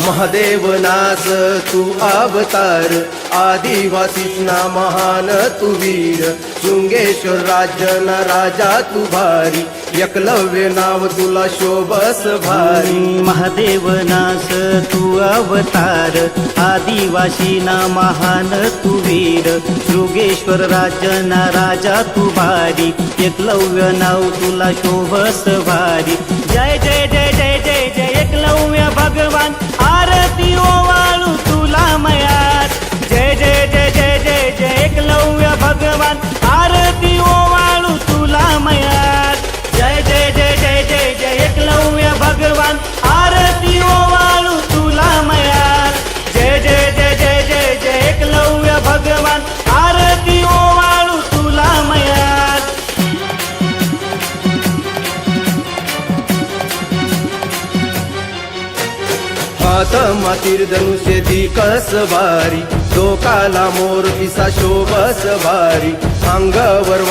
महादेव नास तू अवतार, आदिवासीच ना महान तू वीर, शृंगेश्वर राज्य ना राजा तू भारी, एकलव्य नाव तुला शोभस भारी. महादेव नास तू अवतार, आदिवासी ना महान तू वीर, शृंगेश्वर राज्य ना राजा तू भारी, एकलव्य नाव तुला शोभस भारी. जय जय जय जय जय जय एकलव्य भगवान, आरती ओवाळू तुला मयात. जय जय जय जय जय जय एकलव्य भगवान, आरती ओवाळू तुला मयात. जय जय जय जय जय जय एकलव्य भगवान, आरती ओवाळू तुला मयात. जय जय जय जय जय जय एकलव्य भगवान, आरती ओवाळू तुला मयात. हात मातीर धनुष्य दिकस भारी, डोकाला मोर पिसा शोभस भारी, अंगावर